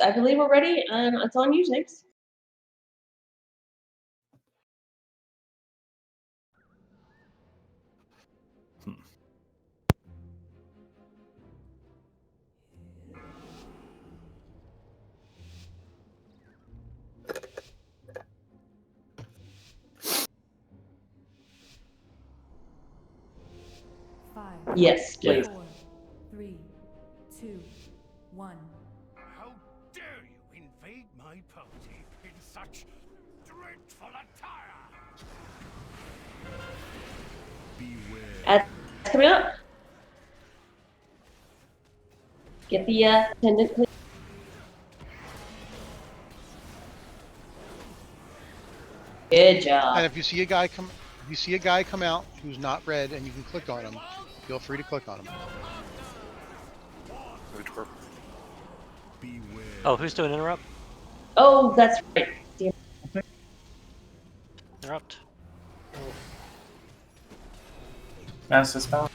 I believe we're ready, and it's on you, Jinx. Five, Yes, Yeah. please. 4, 3, 2, 1. How dare you invade my party in such dreadful attire? Beware. That's coming up. Get the attendant, please. Good job. And if you see a guy come out who's not red and you can click on him, feel free to click on him. Beware. Oh, who's doing interrupt? Oh, that's right. Damn. Interrupt. Master spell.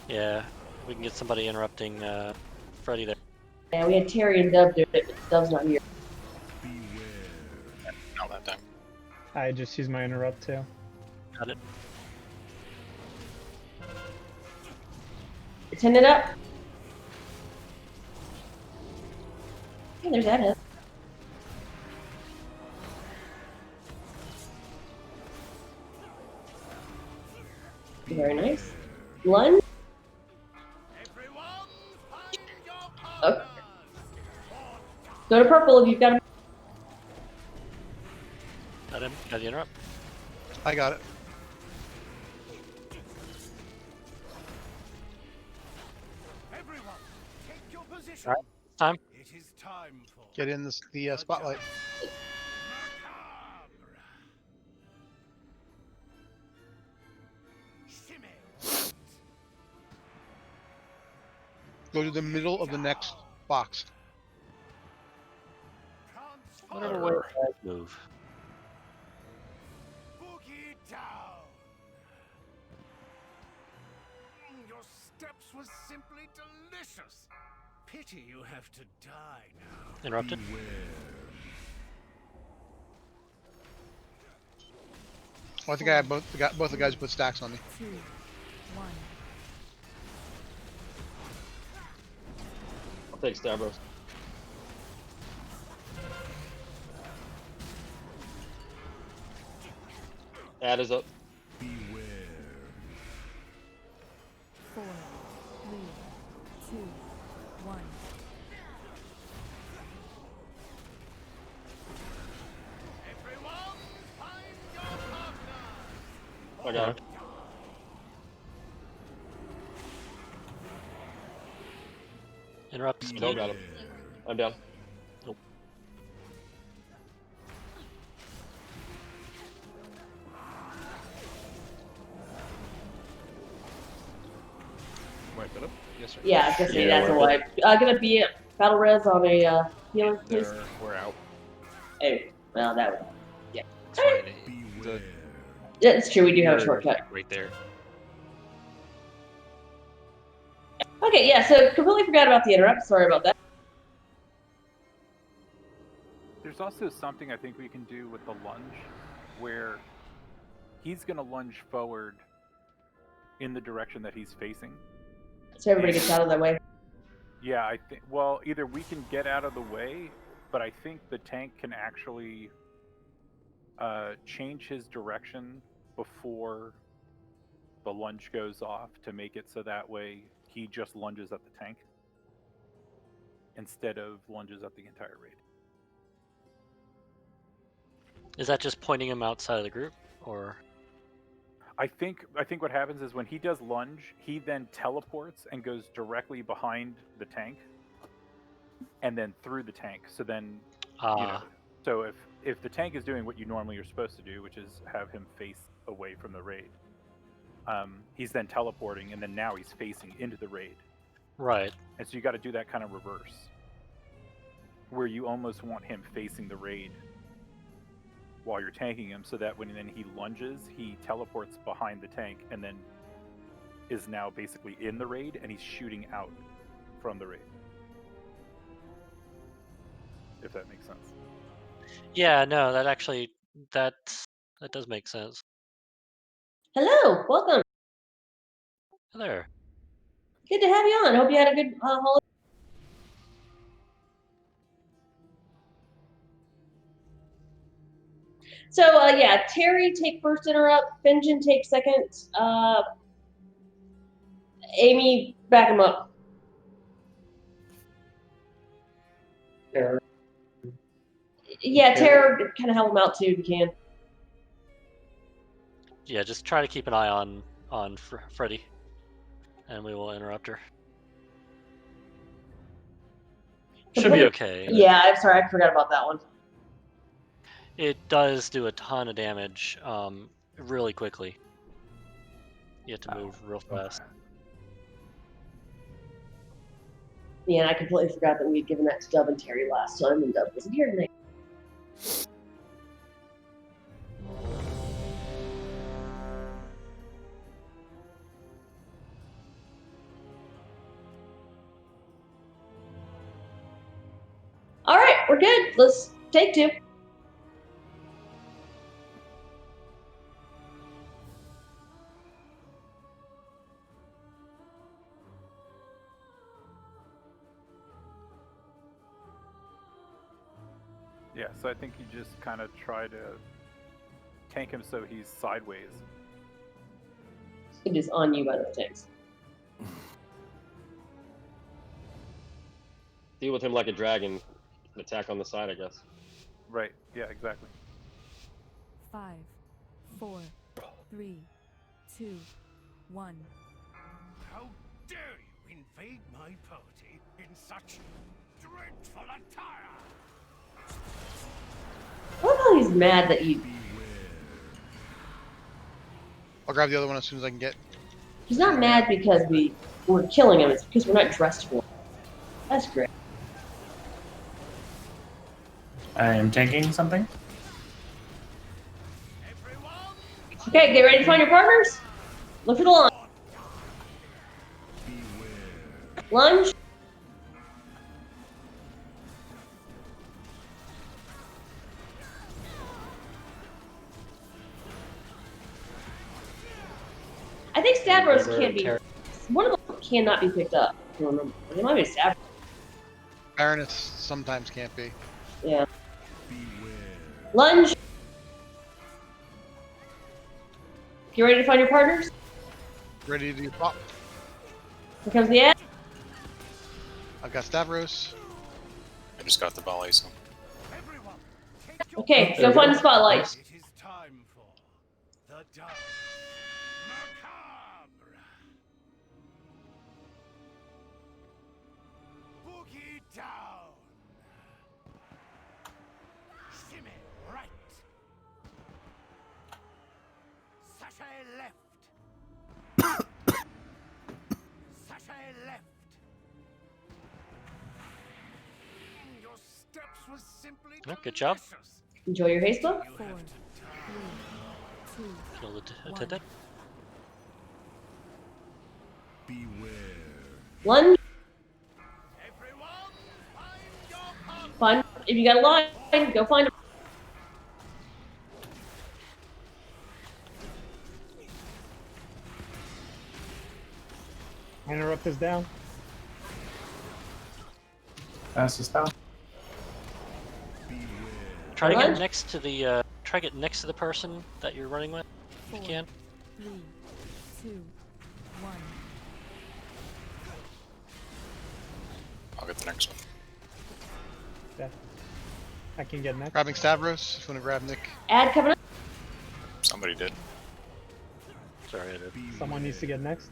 Yeah, we can get somebody interrupting Freddy there. Yeah, we had Terry and Dub doing it, but Dub's not here. Beware. Not that time. I just use my interrupt too. Got it. Attendant up. Hey, there's that. Very nice. Lunge. Everyone, find your Okay. partners. Go to purple if you've got him. Got him. Got the interrupt. I got it. Everyone, take your position. All right. Time. It is time for Get in the spotlight. Macabre. Shimmy. Go to the middle of the next box. Whatever Transform. way you guys move. Boogie down. Your steps were simply delicious. Pity you have to die now. Interrupted. Beware. Oh, I think I have both the guys put stacks on me. 2, 1. I'll take Stavros. Ad is up. Beware. 4, 3, 2, 1. Everyone, find your partner. I got him. Interrupt. Still got him. I'm down. Nope. Wipe it up? Yes, sir. Yeah, I was gonna say Yeah, that's a we're wipe. Gonna be a battle res on a healer, please. We're out. Oh, well, that would. It's fine. Beware. That's true. We do have a You're shortcut. right there. Okay, yeah. So completely forgot about the interrupt. Sorry about that. There's also something I think we can do with the lunge, where he's going to lunge forward in the direction that he's facing. So everybody gets out of their way. Yeah, I think. Well, either we can get out of the way, but I think the tank can actually change his direction before the lunge goes off to make it so that way he just lunges at the tank instead of lunges at the entire raid. Is that just pointing him outside of the group, or? I think what happens is when he does lunge, he then teleports and goes directly behind the tank, and then through the tank. So then, you know, so if the tank is doing what you normally are supposed to do, which is have him face away from the raid, he's then teleporting, and then now he's facing into the raid. Right. And so you got to do that kind of reverse, where you almost want him facing the raid while you're tanking him, so that when then he lunges, he teleports behind the tank, and then is now basically in the raid, and he's shooting out from the raid. If that makes sense. Yeah, no, that actually that does make sense. Hello, welcome. There. Good to have you on. Hope you had a good holiday. So yeah, Terry take first interrupt, Finjan take second. Amy, back him up. Yeah, Tara, kind of help him out too if you can. Yeah, just try to keep an eye on Freddy, and we will interrupt her. Should be okay. Yeah, I'm sorry, I forgot about that one. It does do a ton of damage really quickly. You have to move real fast. Yeah, and I completely forgot that we had given that to Dub and Terry last time, and Dub wasn't here tonight. All right, we're good. Let's take two. Yeah, so I think you just kind of try to tank him so he's sideways. It is on you by those tanks. Deal with him like a dragon. Attack on the side, I guess. Right, yeah, exactly. 5, 4, 3, 2, 1. How dare you invade my party in such dreadful attire? I love how he's mad that you. I'll grab the other one as soon as I can get. He's not mad because we're killing him. It's because we're not dressed for him. That's great. I am tanking something. Okay, get ready to find your partners. Look for the line. Lunge. I think Stavros can't be. One of them cannot be picked up. I don't remember. It might be Stavros. Baroness sometimes can't be. Yeah. Lunge. You ready to find your partners? Ready to do pop. Here comes the ad. I've got Stavros. I just got the volley, so. Okay, go find the spotlight. It is time for the dark macabre. Boogie down. Shimmy right. Sashay left. Sashay left. Your steps was simply Oh, good job. delicious. Enjoy your haste book. 4, 3, 2, Kill the attendant. Lunge. Everyone, find your partner. Find. If you got a line, go find him. Interrupt is down. Pass the spell. Try to Lunge. get next to the person that you're running with, if you 4, can. 3, 2, 1. I'll get the next one. Yeah. I can get next. Grabbing Stavros. If you want to grab Nick. Ad coming up. Somebody did. Sorry, I did. Someone needs to get next.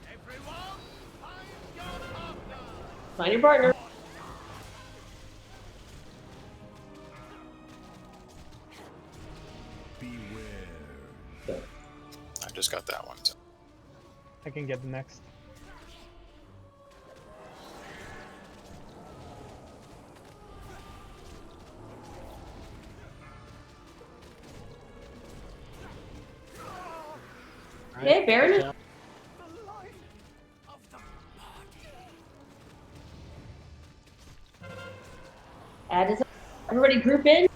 Everyone, find your partner. Find your partner. I just got that one. So. I can get the next. Okay, Baron. down. The life of the body. Add is up. Everybody group in.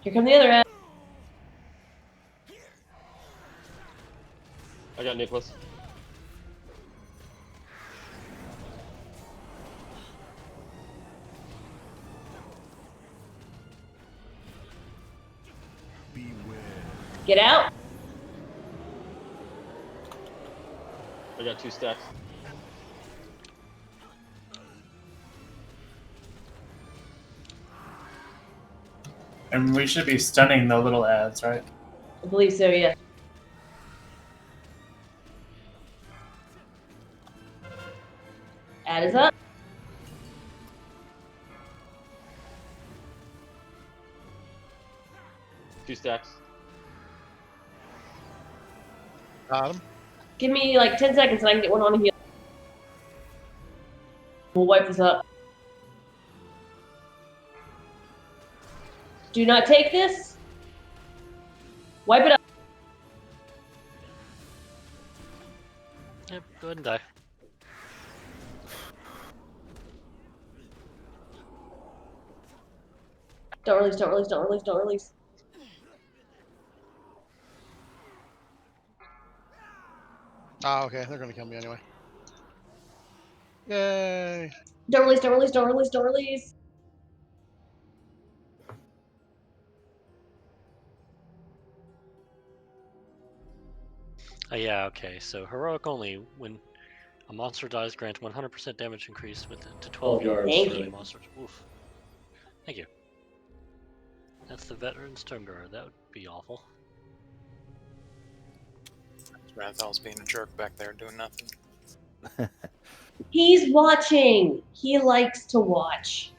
Here come the other end. I got Nicholas. Get out. I got 2 stacks. And we should be stunning the little ads, right? I believe so, yeah. Add is up. Two stacks. Got him. Give me like 10 seconds and I can get one on a heal. We'll wipe this up. Do not take this. Wipe it up. Yep, go ahead and die. Don't release, don't release, don't release, don't release. Oh, okay. They're gonna kill me anyway. Yay! Don't release, don't release, don't release, don't release. Yeah, okay. So heroic only when a monster dies, grant 100% damage increase with to 12 yards Thank for you. the monsters. Oof. Thank you. That's the veteran stone guard. That would be awful. Rathal's being a jerk back there doing nothing. He's watching. He likes to watch.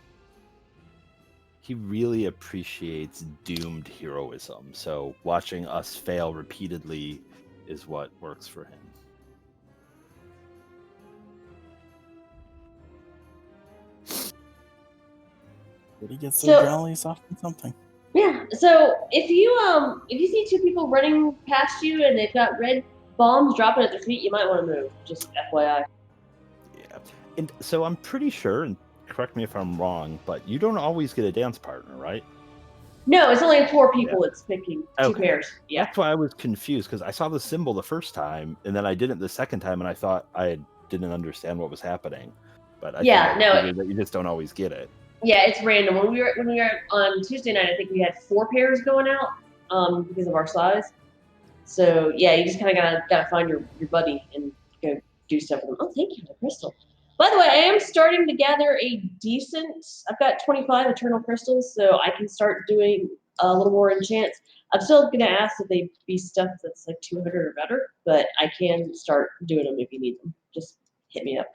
He really appreciates doomed heroism, so watching us fail repeatedly is what works for him. But he gets So- their jollies off on something. Yeah. So if you see two people running past you and they've got red bombs dropping at their feet, you might want to move. Just FYI. Yeah. And so I'm pretty sure, and correct me if I'm wrong, but you don't always get a dance partner, right? No, it's only 4 people. It's picking 2 Okay. pairs. Yeah. That's why I was confused, because I saw the symbol the first time, and then I didn't the second time, and I thought I didn't understand what was happening. But I Yeah, think I no, figured that you just don't always get it. Yeah, it's random. When we were on Tuesday night, I think we had 4 pairs going out because of our size. So yeah, you just kind of gotta find your buddy and go do stuff with them. Oh, thank you for the crystal. By the way, I am starting to gather a decent. I've got 25 eternal crystals, so I can start doing a little more enchants. I'm still gonna ask that they be stuff that's like 200 or better, but I can start doing them if you need them. Just hit me up.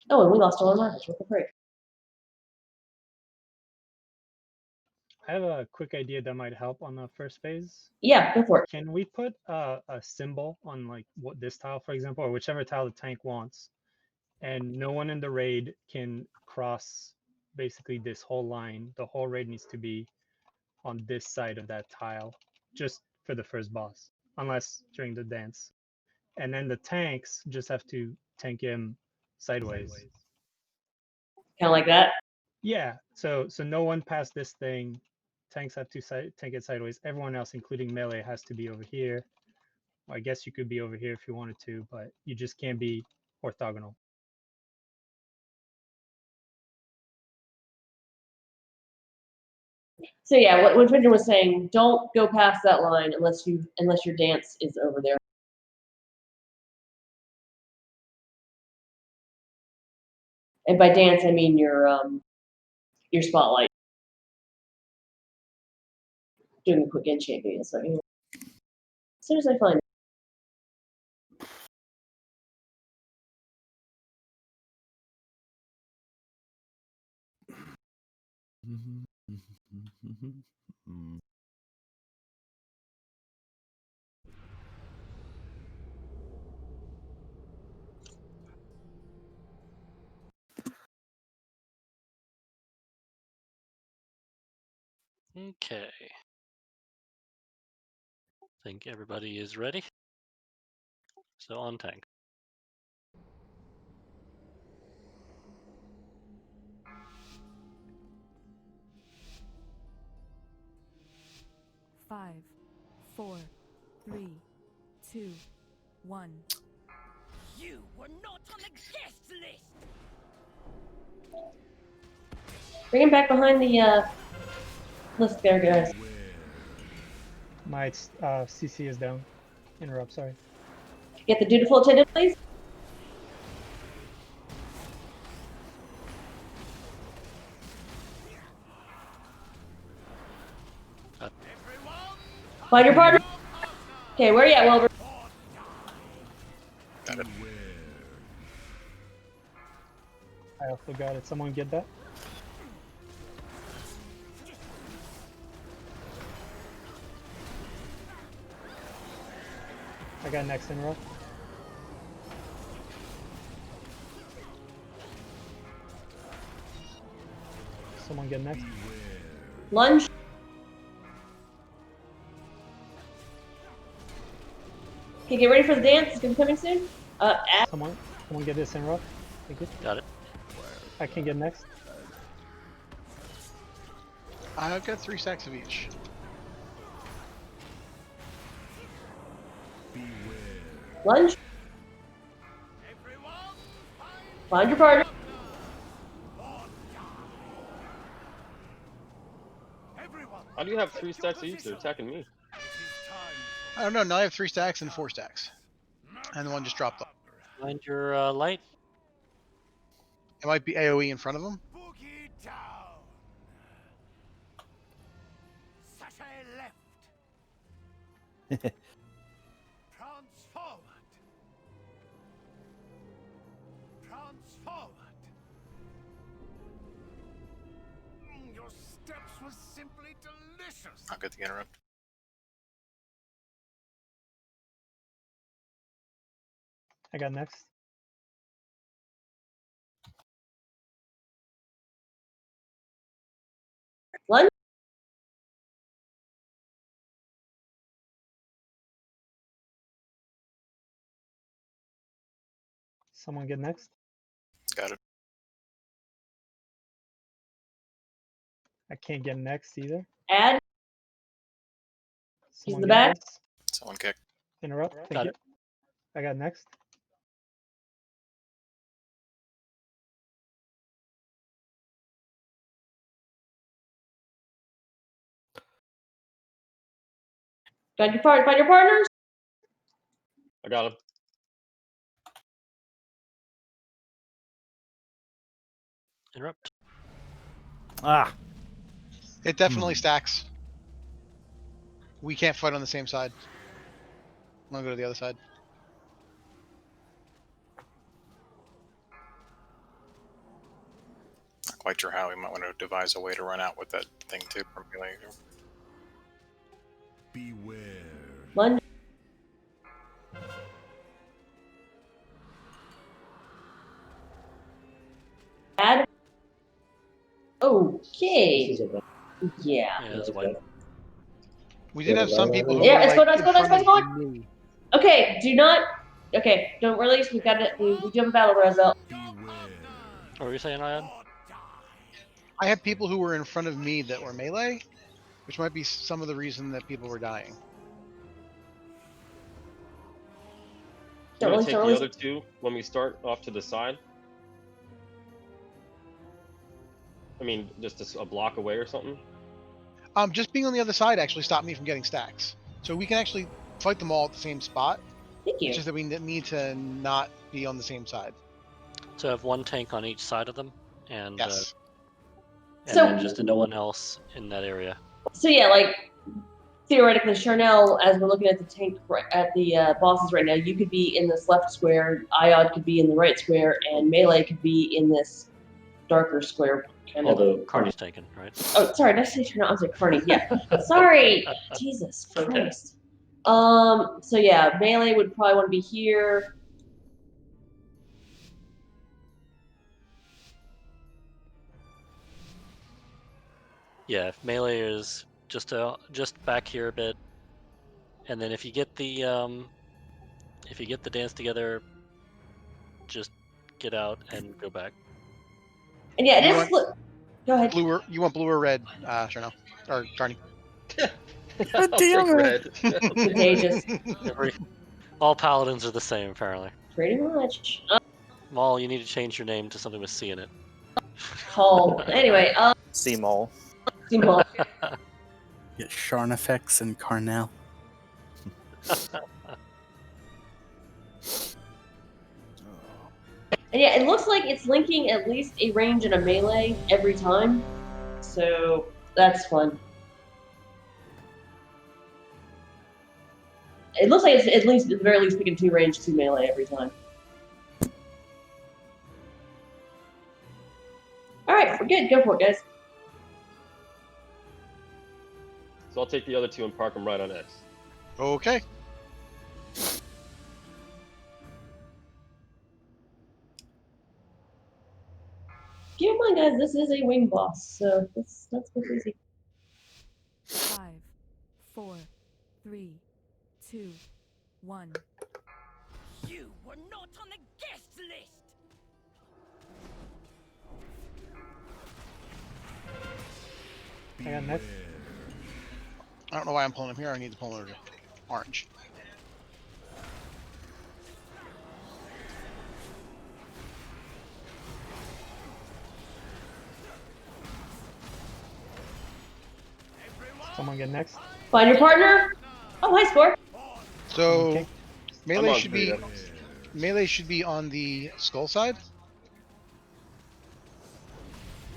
Oh, and we lost all our markers. What the frick? I have a quick idea that might help on the first phase. Yeah, go for it. Can we put a symbol on like what this tile, for example, or whichever tile the tank wants, and no one in the raid can cross basically this whole line. The whole raid needs to be on this side of that tile, just for the first boss, unless during the dance. And then the tanks just have to tank him sideways. Kind of like that. Yeah. So no one past this thing. Tanks have to tank it sideways. Everyone else, including melee, has to be over here. Well, I guess you could be over here if you wanted to, but you just can't be orthogonal. So yeah, what Twitter was saying, don't go past that line unless your dance is over there. And by dance, I mean your spotlight. Doing a quick enchanting, so as soon as I find it. Okay. I think everybody is ready. So on tank. Five, 4, 3, 2, 1. You were not on the guest list. Bring him back behind the list there, guys. My CC is down. Interrupt, sorry. Get the dutiful attendant, please. Find your partner. Okay, where are you at, Wilbur? Got it. I also got it. Someone get that? I got next interrupt. Someone get next. Lunge. Okay, get ready for the dance. It's gonna be coming soon. Someone get this interrupt. Thank you. Got it. I can get next. I've got 3 stacks of each. Lunge. Find your partner. How do you have 3 stacks of each? They're attacking me. I don't know. Now I have 3 stacks and 4 stacks. And the one just dropped off. Find your light. It might be AoE in front of him. Boogie down. Sashay left. Prance forward. Prance forward. Your steps were simply delicious. I'll get the interrupt. I got next. Lunge. Someone get next. Got it. I can't get next either. Add. Someone the get back. this. Someone kick. Interrupt. Thank Got you. it. I got next. Find your partners. I got him. Interrupt. Ah, It definitely stacks. We can't fight on the same side. I'm gonna go to the other side. Not quite sure how. We might want to devise a way to run out with that thing too. From melee. Beware. Lunge. Add. Okay. Yeah. Yeah, that's white. We did have some people who Yeah, were it's like going, in it's front going. of me. Okay, do not. Okay, don't release. We got it. We do have a battle result. What were you saying, Ian? I had people who were in front of me that were melee, which might be some of the reason that people were dying. I'm Don't gonna take release. the other 2 when we start off to the side. I mean, just a block away or something. Just being on the other side actually stopped me from getting stacks. So we can actually fight them all at the same spot. Thank you. It's just that we need to not be on the same side. So have 1 tank on each side of them, and Yes. and So- then just no one else in that area. So yeah, like theoretically, Charnel, as we're looking at the tank at the bosses right now, you could be in this left square, Iod could be in the right square, and Melee could be in this darker square. Although Carney's taken, right? Oh, sorry, did I say Charnel? I was like Carney. Yeah, sorry. Jesus Christ. So yeah, Melee would probably want to be here. Yeah, if Melee is just back here a bit, and then if you get the dance together, just get out and go back. And yeah, it You is want- split. Go ahead. You want blue or red, Cherno? Or Carney? I'll take red. Contagious. All paladins are the same, apparently. Pretty much. Maul, you need to change your name to something with C in it. Call. Anyway, C-Mole. Simon. Get Sharnafex and Carnell. And yeah, it looks like it's linking at least a range and a melee every time. So that's fun. It looks like it's at least, at the very least, picking 2 range, 2 melee every time. Alright, we're good. Go for it, guys. So I'll take the other 2 and park them right on X. Okay. Keep in mind, guys, this is a wing boss, so that's pretty easy. 5, 4, 3, 2, 1. You were not on the guest list! I got next. I don't know why I'm pulling him here. I need to pull him over to orange. Someone get next. Find your partner. Oh, hi, Score. So Okay. melee I'm on should be Vita. melee should be on the skull side.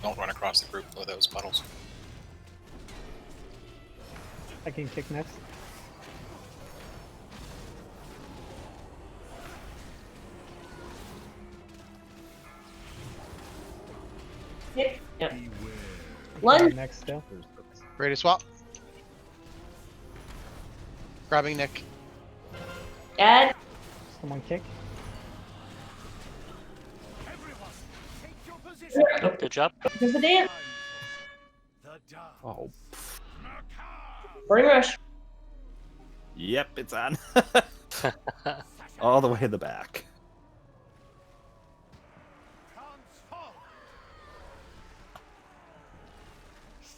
Don't run across the group with those puddles. I can kick next. Hit. Yeah. I Lunge. got next still. Ready to swap. Grabbing Nick. Add. Someone kick. Good job. Here's the dance. Oh. Burning Rush. Yep, it's on. All the way in the back.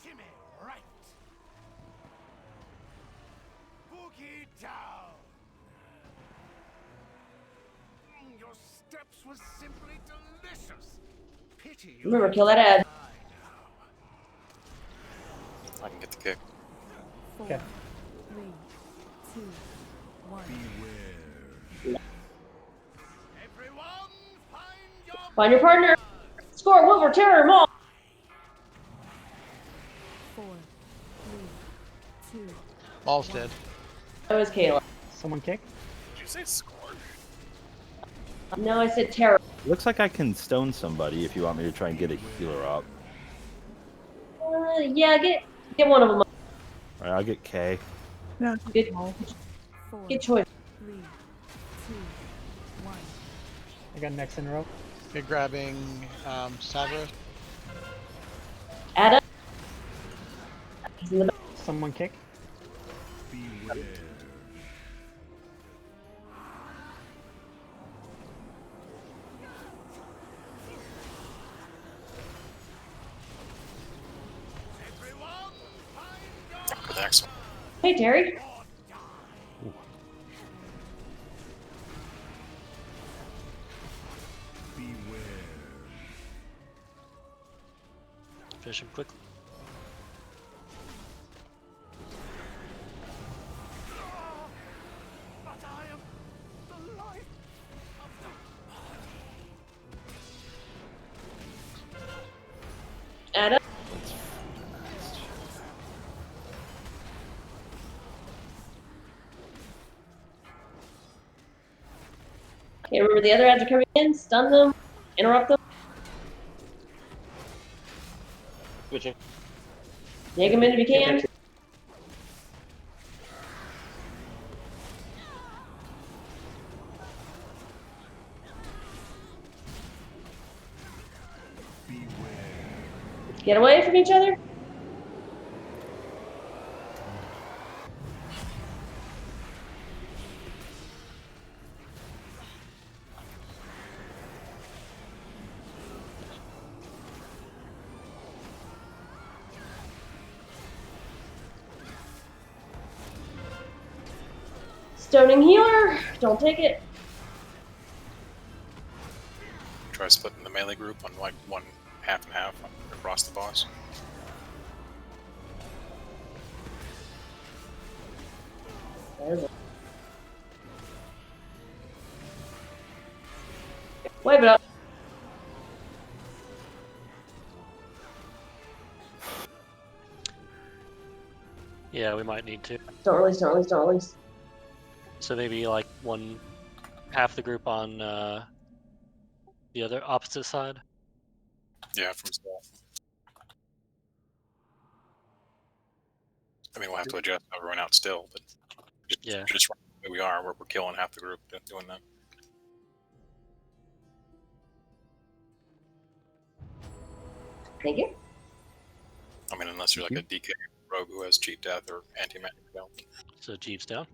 Shimmy right. Boogie down. Your steps were simply delicious. Pity you. Remember, kill that ad. I can get the kick. 4, Okay. 3, 2, 1. Everyone, find your Find your partner. Score. Wilbur. Terror. Maul. 4, 3, 2. Maul's dead. That was Kayla. Someone kick. Did you say score? No, I said terror. Looks like I can stone somebody if you want me to try and get a healer up. Yeah, get one of them. Alright, I'll get K. Yeah. Good, 4, good choice. 3, 2, 1. I got next in a row. Okay, grabbing Savra. Add up. He's in the back. Someone kick. The next one. Hey, Terry. Finish him quickly. but I am the life of the Add up. Okay, remember the other ads are coming in. Stun them. Interrupt them. Switching. Take them in if you can. Get away from each other. Stoning healer. Don't take it. Try splitting the melee group on like one half and half across the boss. Wipe it up. Yeah, we might need to. Don't release, don't release, don't release. So maybe like half the group on the other opposite side. Yeah, from south. I mean, we'll have to adjust everyone out still, but just where we are, we're killing half the group doing that. Thank you. I mean, unless you're like a DK rogue who has cheap death or anti-magic belt. So Jeeves down.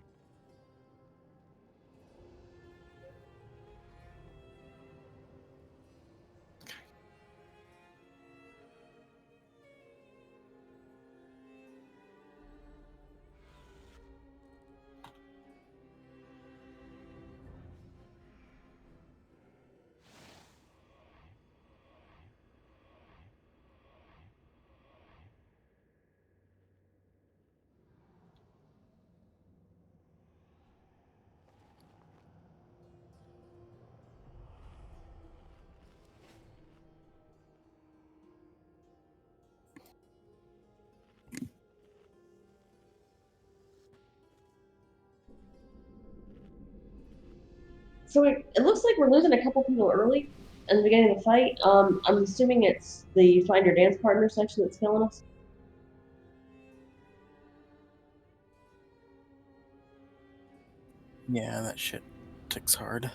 So it looks like we're losing a couple people early in the beginning of the fight. I'm assuming it's the find your dance partner section that's killing us. Yeah, that shit ticks hard.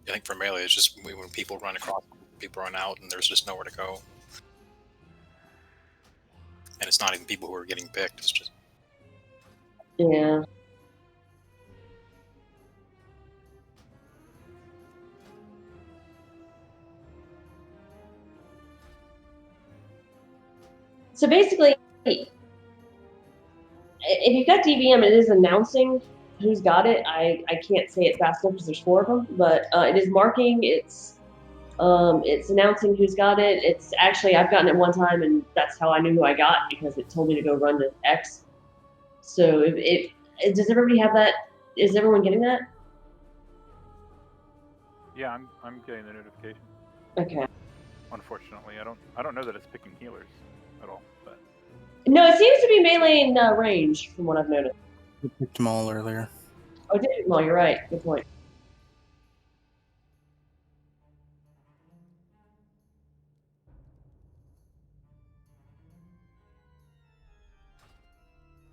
I think for melee, it's just when people run across, people run out, and there's just nowhere to go. And it's not even people who are getting picked, it's just... Yeah. So basically, if you've got DVM, it is announcing who's got it. I can't say it fast enough because there's 4 of them, but it is marking. It's announcing who's got it. It's actually, I've gotten it one time, and that's how I knew who I got, because it told me to go run to X. So does everybody have that? Is everyone getting that? Yeah, I'm getting the notification. Okay. Unfortunately, I don't know that it's picking healers at all, but No, it seems to be melee in range from what I've noticed. I picked them all earlier. Oh, it did. Well, you're right. Good point.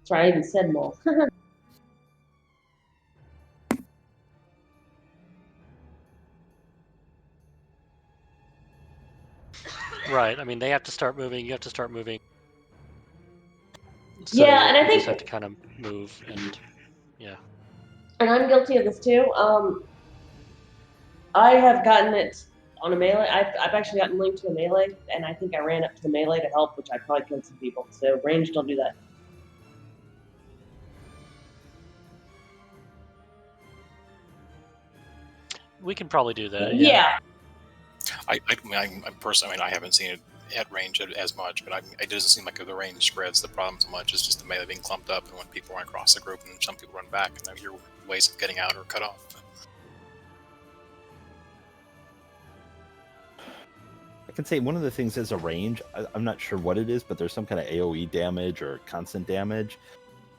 Sorry, I even said mole. Right. I mean, they have to start moving. You have to start moving. So yeah, and I you think just have to kind of move and yeah. And I'm guilty of this too. I have gotten it on a melee. I've actually gotten linked to a melee, and I think I ran up to the melee to help, which I probably killed some people. So range, don't do that. We can probably do that. Yeah. I personally, I haven't seen it at range as much, but it doesn't seem like the range spreads the problem so much. It's just the melee being clumped up, and when people run across the group, and some people run back, and then your ways of getting out are cut off. I can say one of the things is a range. I'm not sure what it is, but there's some kind of AoE damage or constant damage,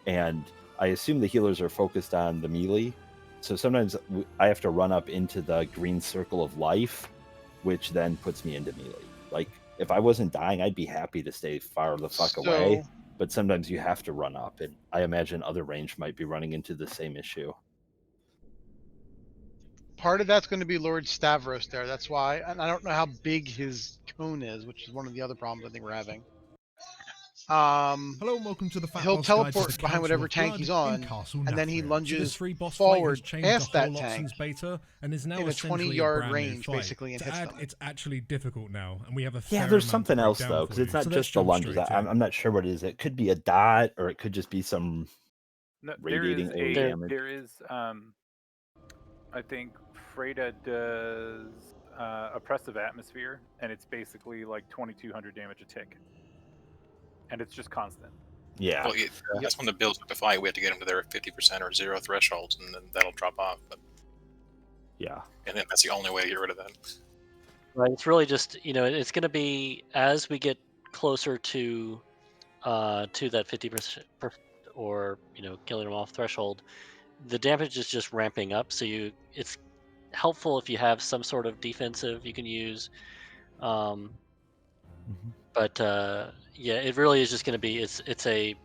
and I assume the healers are focused on the melee. So sometimes I have to run up into the green circle of life, which then puts me into melee. Like, if I wasn't dying, I'd be happy to stay far the fuck away. But sometimes you have to run up, and I imagine other range might be running into the same issue. Part of that's going to be Lord Stavros there. That's why, and I don't know how big his cone is, which is one of the other problems I think we're having. Hello and welcome to the Fat He'll Boss Guide to teleport the behind Council whatever of tank Blood he's in on, Castle and then he Nathria. So lunges this free boss fight forward has changed past the whole that tank options beta and is now in a essentially 20-yard brand new range, fight. basically, and to hits add, them. it's actually difficult now, and we have a Yeah, fair there's amount something to else break though, down because for it's you. not So just let's the jump lunges. straight in. I'm not sure what it is. It could be a dot, or it could just be some No, radiating AoE damage. there is I think Freda does oppressive atmosphere, and it's basically like 2200 damage a tick, and it's just constant. Yeah. Well, that's when the builds up to fight. We have to get them to their 50% or 0 thresholds, and then that'll drop off. But yeah, and then that's the only way to get rid of that. Right. It's really just it's going to be as we get closer to that 50% or killing them off threshold, the damage is just ramping up. So it's helpful if you have some sort of defensive you can use. But yeah, it really is just going to be it's a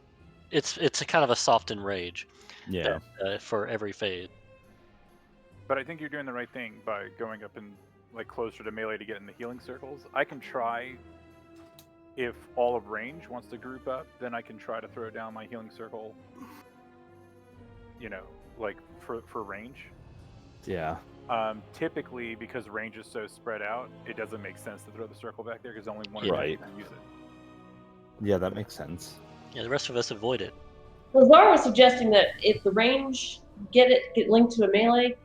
kind of a softened rage. Yeah. For every fade. But I think you're doing the right thing by going up and like closer to melee to get in the healing circles. I can try, if all of range wants to group up, then I can try to throw down my healing circle. Like for range. Yeah. Typically, because range is so spread out, it doesn't make sense to throw the circle back there because only one Right. can use it. Yeah, that makes sense. Yeah, the rest of us avoid it. Well, Zara was suggesting that if the range get linked to a melee,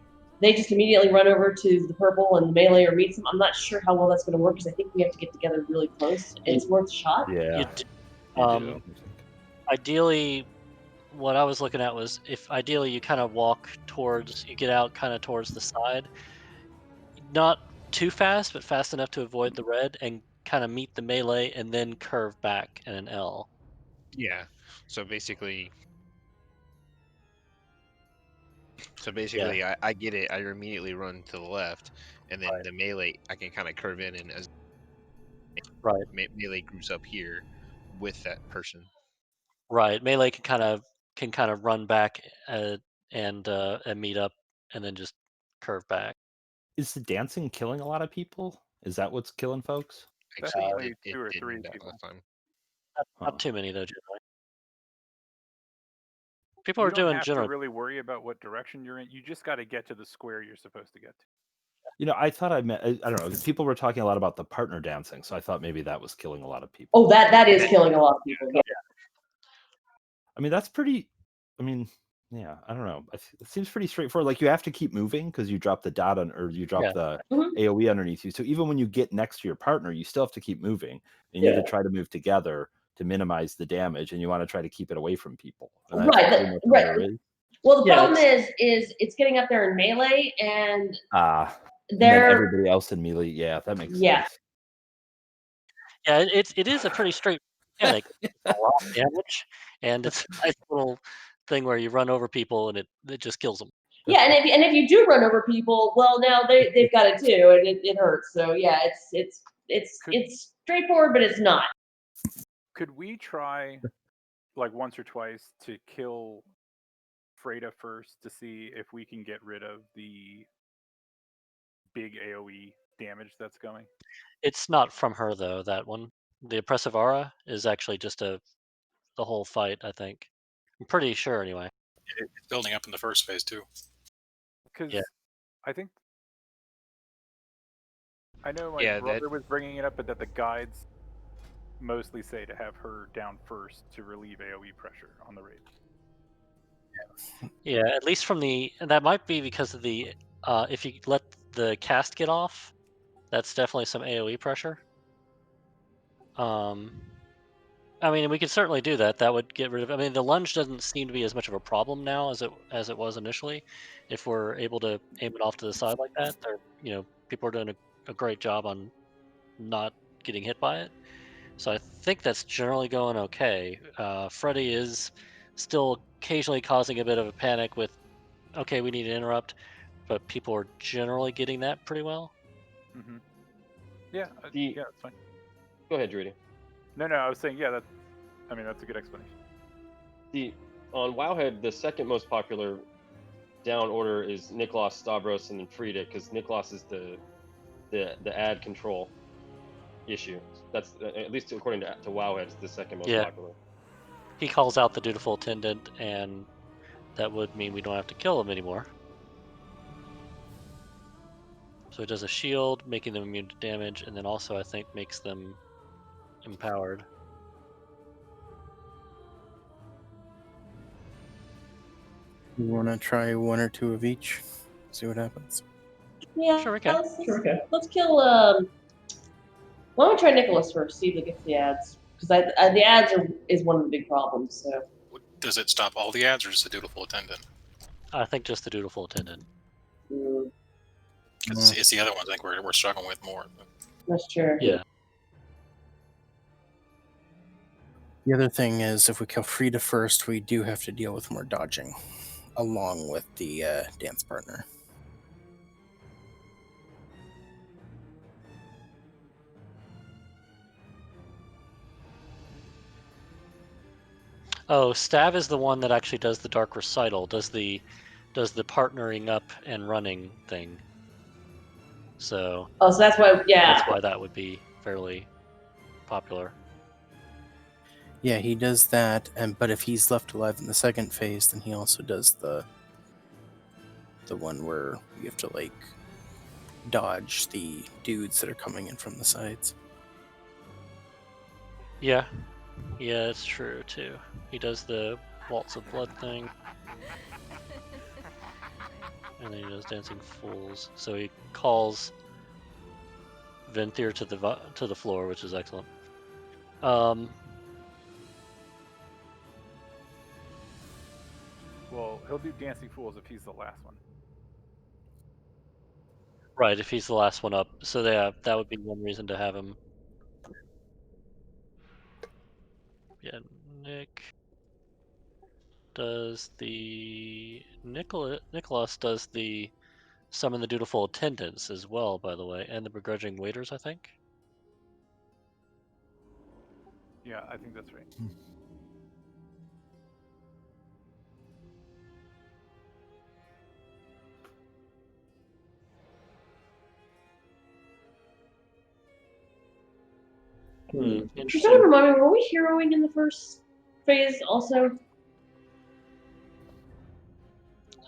they just immediately run over to the purple and the melee or meets them. I'm not sure how well that's going to work because I think we have to get together really close. It's worth a shot. Yeah. Ideally, what I was looking at was if ideally you kind of you get out kind of towards the side, not too fast, but fast enough to avoid the red and kind of meet the melee and then curve back in an L. Yeah. So basically, I get it. I immediately run to the left, and then the melee I can kind of curve in, and as melee groups up here with that person. Right, melee can kind of run back and meet up, and then just curve back. Is the dancing killing a lot of people? Is that what's killing folks? Definitely two or three people. Not too many though, generally. People You are don't doing have generally. to really worry about what direction you're in. You just got to get to the square you're supposed to get to. I thought I don't know. People were talking a lot about the partner dancing, so I thought maybe that was killing a lot of people. Oh, that is killing a lot of people. Yeah. I mean, that's pretty. I mean, yeah, I don't know. It seems pretty straightforward. Like you have to keep moving because you drop the dot on, or you drop the AOE underneath you. So even when you get next to your partner, you still have to keep moving, and you have to try to move together to minimize the damage, and you want to try to keep it away from people. And that's pretty much what there is. Well, the problem is it's getting up there in melee and and then everybody else in melee. Yeah, that makes sense. Yeah, it is a pretty straight mechanic. A lot of damage, and it's a nice little thing where you run over people and it just kills them. Yeah, and if you do run over people, well, now they've got it too, and it hurts. So yeah, it's straightforward, but it's not. Could we try, like once or twice, to kill Freda first to see if we can get rid of the big AoE damage that's going? It's not from her though. That one, the oppressive aura, is actually just the whole fight. I think. I'm pretty sure anyway. It's building up in the first phase too. Because I think I know my brother was bringing it up, but that the guides mostly say to have her down first to relieve AoE pressure on the raid. Yeah, at least from that might be because of the if you let the cast get off, that's definitely some AoE pressure. I mean, we could certainly do that. That would get rid of. I mean, the lunge doesn't seem to be as much of a problem now as it was initially. If we're able to aim it off to the side like that, people are doing a great job on not getting hit by it. So I think that's generally going okay. Freddy is still occasionally causing a bit of a panic with, okay, we need to interrupt, but people are generally getting that pretty well. Mm-hmm. Yeah, yeah, that's fine. Go ahead, Druidi. No, I was saying, yeah, that's a good explanation. On Wowhead, the second most popular down order is Niklas, Stavros, and then Frida, because Niklas is the ad control issue. That's at least according to Wowhead, it's the second most popular. He calls out the dutiful attendant, and that would mean we don't have to kill him anymore. So it does a shield, making them immune to damage, and then also I think makes them empowered. You want to try one or two of each? See what happens. Yeah, Sure, we can. Let's kill. Why don't we try Nicholas first? See if it gets the ads, because the ads is one of the big problems. So. Does it stop all the ads, or just the dutiful attendant? I think just the dutiful attendant. Because it's the other ones I think we're struggling with more. That's true. Yeah. The other thing is, if we kill Frida first, we do have to deal with more dodging, along with the dance partner. Oh, Stav is the one that actually does the dark recital, does the partnering up and running thing. So. Oh, so that's why. Yeah. That's why that would be fairly popular. Yeah, he does that, but if he's left alive in the second phase, then he also does the one where you have to like dodge the dudes that are coming in from the sides. Yeah, it's true too. He does the Waltz of Blood thing, and then he does Dancing Fools. So he calls Venthyr to the floor, which is excellent. Well, he'll do Dancing Fools if he's the last one. Right, if he's the last one up. So yeah, that would be one reason to have him. Yeah, Nick does the Nicholas does the summon the dutiful attendants as well, by the way, and the begrudging waiters, I think. Yeah, I think that's right. Can someone remind me, were we heroing in the first phase also?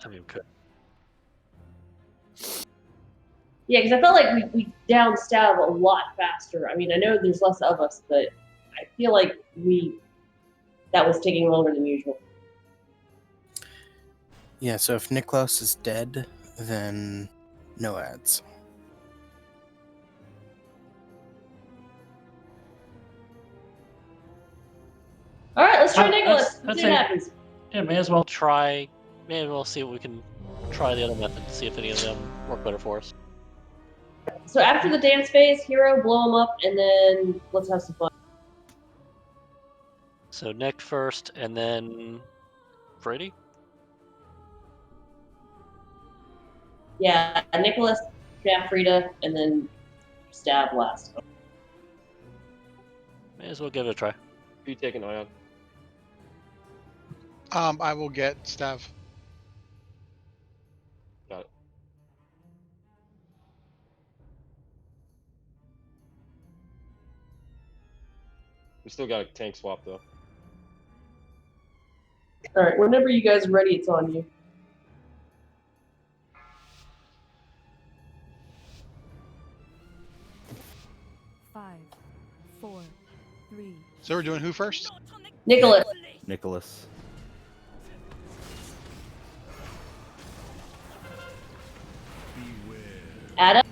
I mean, could. Yeah, because I felt like we down Stav a lot faster. I mean, I know there's less of us, but I feel like that was taking longer than usual. Yeah, so if Niklaus is dead, then no ads. All right, let's try Nicholas. Let's see what happens. Yeah, may as well try. Maybe we'll see what we can try the other method to see if any of them work better for us. So after the dance phase, hero, blow him up, and then let's have some fun. So Nick first, and then Brady. Yeah, Nicholas, Stav, Frida, and then Stav last. May as well give it a try. You take an Ion. I will get Stav. Got it. We still got a tank swap though. All right, whenever you guys are ready, it's on you. Five, 4, 3. So we're doing who first? Nicholas. Nicholas. Adam.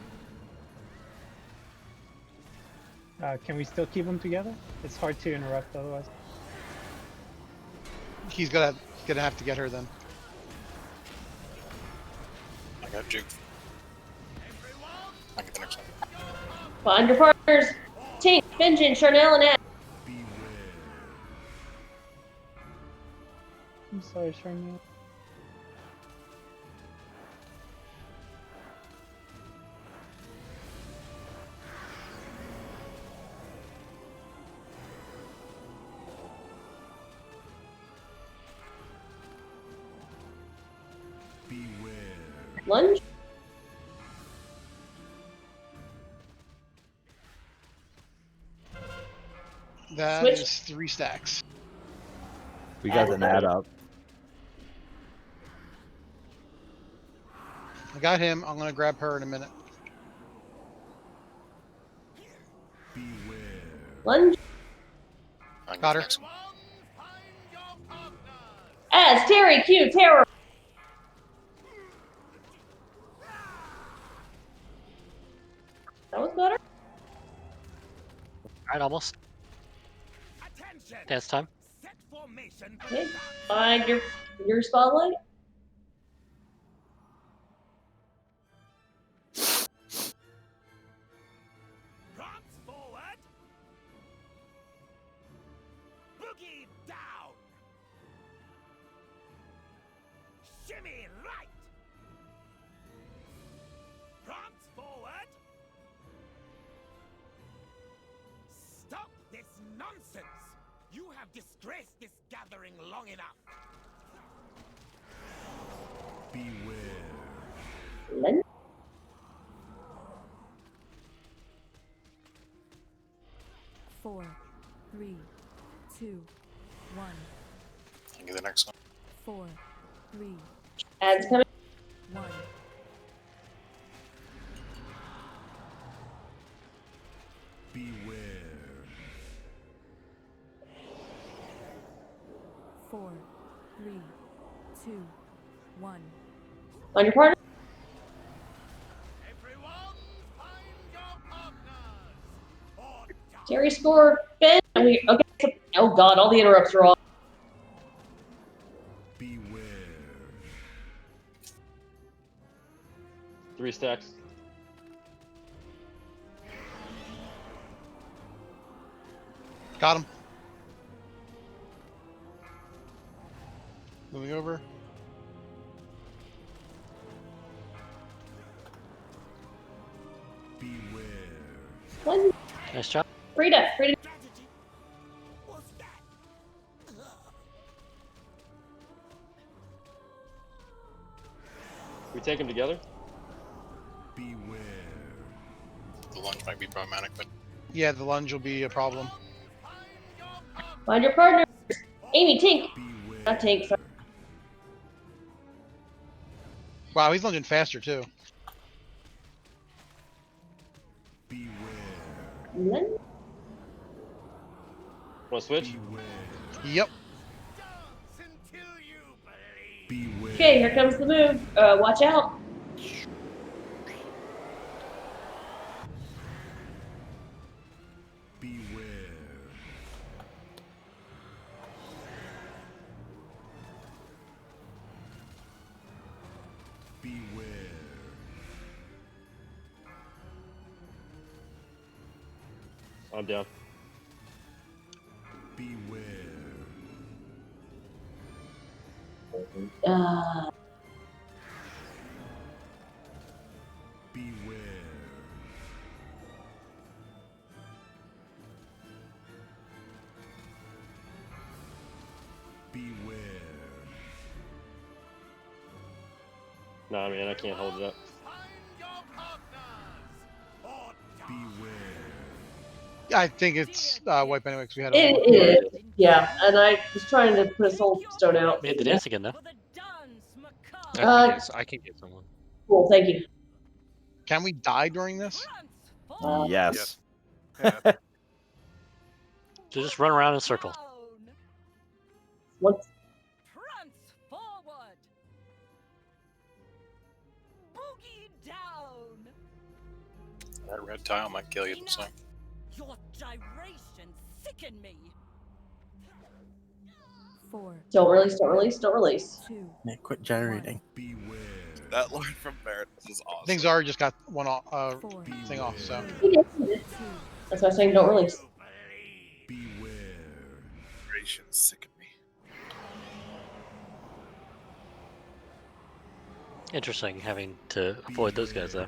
Can we still keep them together? It's hard to interrupt otherwise. He's gonna have to get her then. I got juked. I get the next one. Find your partners. Tink, Benjin, Charnel, and Ed. I'm sorry, Charmaine. Lunge. That Switch. is 3 stacks. We got an ad up. I got him. I'm gonna grab her in a minute. Lunge. Got her. As Terry, Q, Terror. That was better. Alright, almost. Dance time. Okay. Find your spotlight. Prance forward. Boogie down. Shimmy right. Prance forward. Stop this nonsense. You have disgraced this gathering long enough. Len- 4, 3, 2, 1. I'll get the next one. 4, 3, Ads coming. 1. Beware. 4, 3, 2, 1. On your partner. Jerry score. Ben. Okay. Oh God, all the interrupts are off. Beware. 3 stacks. Got him. Moving over. One. Nice job. Frida. We take them together? The lunge might be problematic, but Yeah, the lunge will be a problem. Find your partner. Amy, Tink. Not Tink. Sorry. Wow, he's lunging faster too. Len- Want to switch? Yep. Okay, here comes the move. Watch out. I'm down. Uh, Nah, man, I can't hold it up. I think it's wipe anyway because we had it a is. Yeah, and I was trying to put a soul stone out. Made the dance again, though. I can get someone. Cool. Thank you. Can we die during this? Yes. So just run around in circles. Once. Prance forward. Boogie down. that red tile might kill you. So Your gyrations sicken me. 4, Don't release. 2, Yeah, quit generating. That line from Barrett was I awesome. think Zara just got one off, 4, thing off. So He did. 2, That's why I'm saying don't release. Generations sicken me. Interesting having to avoid those guys, though.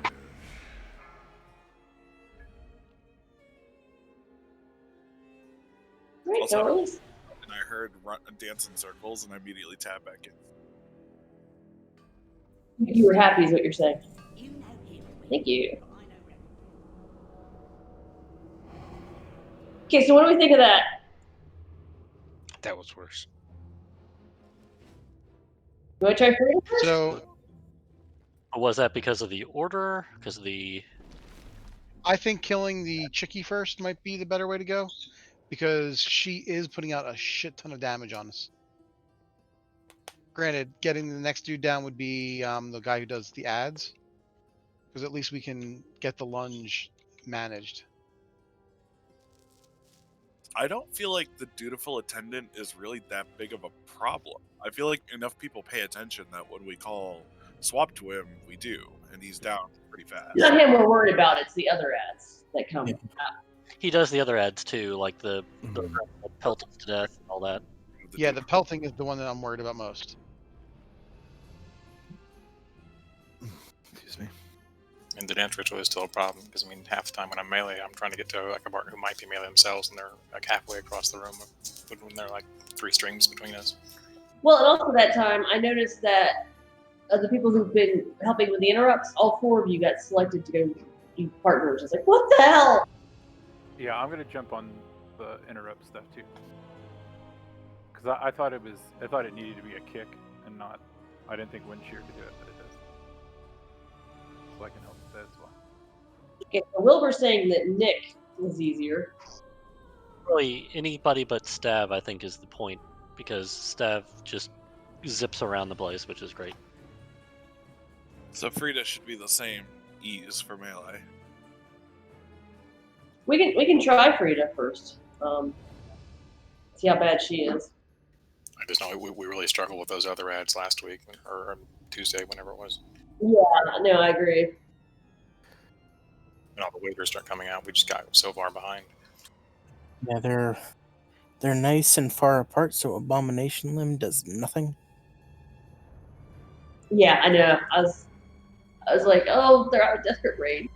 Right, Also, don't release. and I heard dance in circles, and I immediately tapped back in. You were happy, is what you're saying. Thank you. Okay, so what do we think of that? That was worse. You want to try Frida first? So Was that because of the order? Because of the... I think killing the chickie first might be the better way to go, because she is putting out a shit ton of damage on us. Granted, getting the next dude down would be the guy who does the ads, because at least we can get the lunge managed. I don't feel like the dutiful attendant is really that big of a problem. I feel like enough people pay attention that when we call swap to him, we do, and he's down pretty fast. Not him we're worried about, it's the other ads that come. Yeah. He does the other ads too, like the pelt to death and all that. Yeah, the pelting is the one that I'm worried about most. Excuse me. And the dance ritual is still a problem because I mean, half the time when I'm melee, I'm trying to get to like a partner who might be melee themselves, and they're like halfway across the room when they're like 3 streams between us. Well, and also that time, I noticed that of the people who've been helping with the interrupts, all 4 of you got selected to go be partners. I was like, what the hell? Yeah, I'm gonna jump on the interrupt stuff too, because I thought it needed to be a kick and not. I didn't think wind shear could do it, but it does. So I can help with that as well. Okay, so Wilbur's saying that Nick was easier. Really, anybody but Stav, I think, is the point, because Stav just zips around the place, which is great. So Frida should be the same ease for melee. We can try Frida first. See how bad she is. I just know we really struggled with those other ads last week or Tuesday, whenever it was. Yeah, no, I agree. When all the waivers start coming out, we just got so far behind. Yeah, they're nice and far apart, so Abomination Limb does nothing. Yeah, I know. I was like, oh, they're out of desperate raid.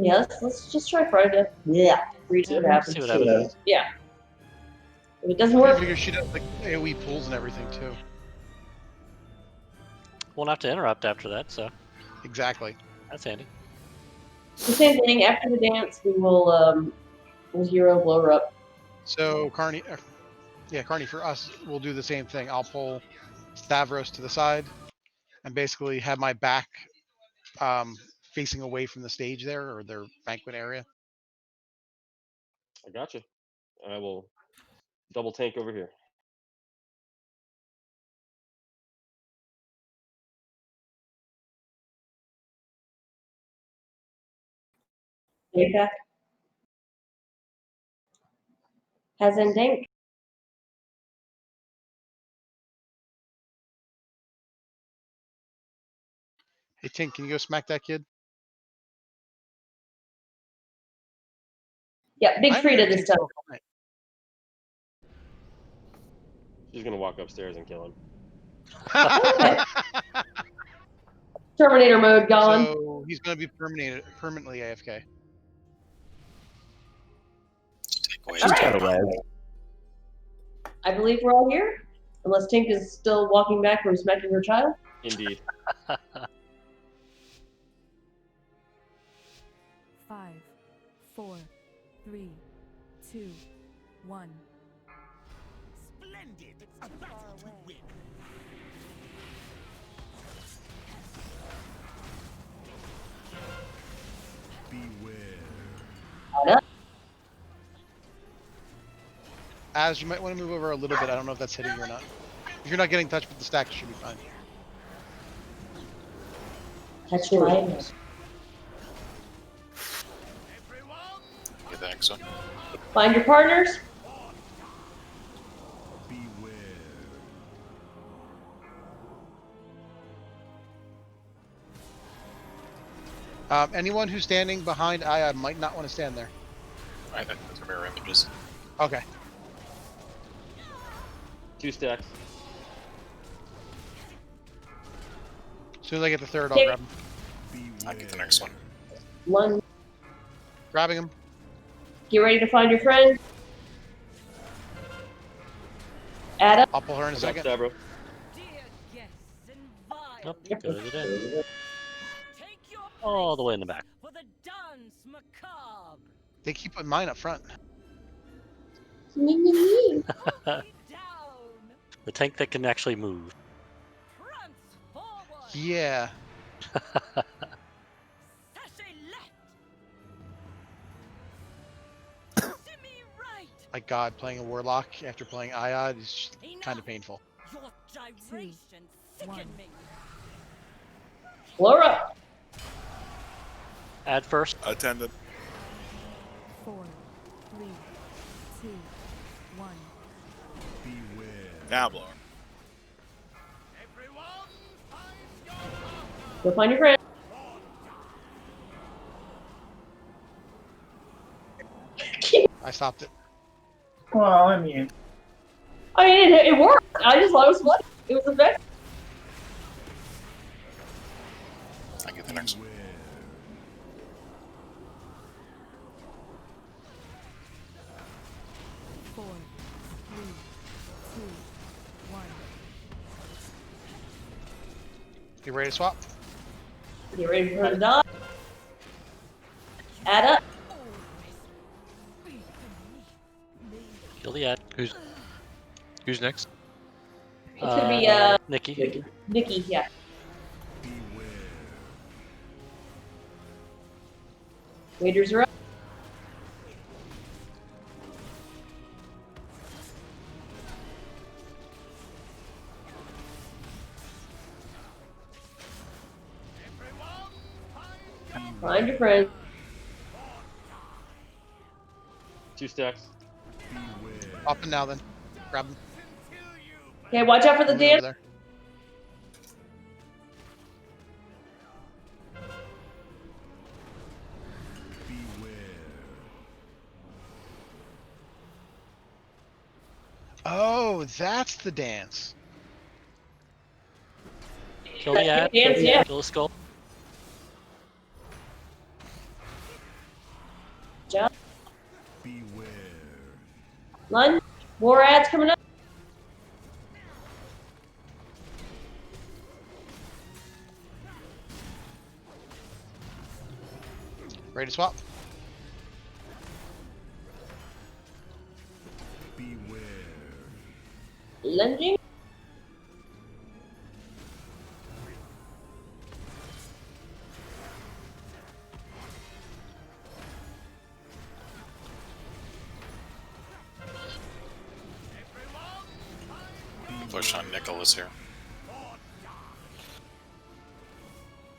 Yeah, let's just try Friday. Yeah, see what happens. See what happens. Yeah. If it doesn't I work, figure she does like AoE pulls and everything too. We'll have to interrupt after that, so Exactly. that's handy. the same thing. After the dance, we'll hero blow her up. So Carney, Carney for us, we'll do the same thing. I'll pull Stavros to the side and basically have my back facing away from the stage there or their banquet area. I got you. I will double tank over here. Okay. Has in tank. Hey Tink, can you go smack that kid? Yeah, big I Frida haven't this time. seen She's gonna walk upstairs and kill him. Okay. Terminator mode gone. So he's going to be permanently AFK. She's got a res. I believe we're all here, unless Tink is still walking back from smacking her child. Indeed. 5, 4, 3, 2, 1. Splendid! And that's what you win. Beware. As you might want to move over a little bit. I don't know if that's hitting you or not. If you're not getting touched with the stack, it should be fine. Touch your eye. Get the next one. Find your partners. Anyone who's standing behind Aya might not want to stand there. Right, that's mirror images. Okay. 2 stacks. As soon as I get the third, I'll grab him. I get the next one. One. Grabbing him. Get ready to find your friend. Add up. I'll pull her in a second. Stavro. Oh, go to the den. All the way in the back. For the dance macabre. They keep putting mine up front. The tank that can actually move. Yeah. My God, playing a warlock after playing Iod is kind of painful. Your gyrations sicken me. Laura. Add first. Attendant. 4, 3, 2, 1. Now, blower. Go find your friend. I stopped it. Well, I mean, it worked. I just thought it was funny. It was effective. I get the next one. 4, 3, 2, 1. You ready to swap? Get ready for her to die. Add up. Kill the ad. Who's next? It could be Nikki. Nikki, yeah. Waiters are up. Find your friend. 2 stacks. Up and now then. Grab him. Okay, watch out for the Move over dance. there. Oh, that's the dance. Kill the ad. Dance, yeah. Kill the skull. Jump. Lunge. More ads coming up. Ready to swap? Lunging. Push on Nicholas here.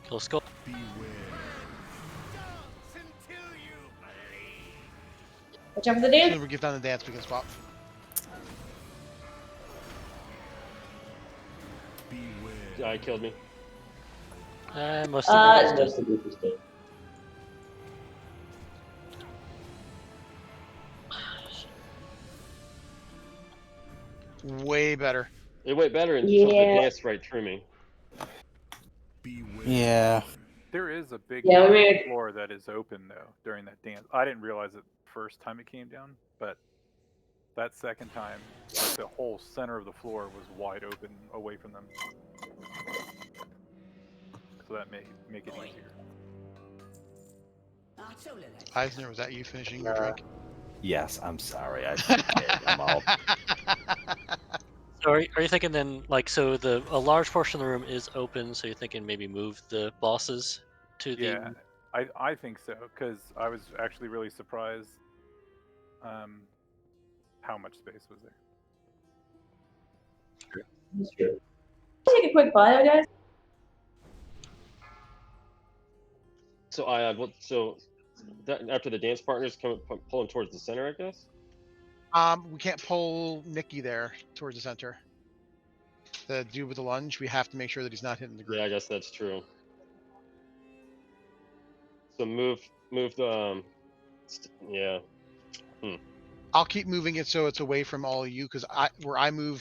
Kill the skull. Watch out for the As dance. soon as we get done the dance, we can swap. I killed me. Most of Most of the group is dead. Way better. It went better until the Yeah. dance right through me. Yeah. There is a big Yeah, we part of made- the floor that is open though during that dance. I didn't realize it first time it came down, but that second time, like the whole center of the floor was wide open away from them. So that may make it easier. Eisner, was that you finishing your drink? Yes, I'm sorry. I'm out. So are you thinking then, like, so a large portion of the room is open, so you're thinking maybe move the bosses to the... Yeah, I think so, because I was actually really surprised how much space was there. That's true. Take a quick bio, guys. So so that after the dance partners come pulling towards the center, I guess. We can't pull Nikki there towards the center. The dude with the lunge, we have to make sure that he's not hitting the group. Yeah, I guess that's true. So move the yeah. I'll keep moving it so it's away from all of you because where I move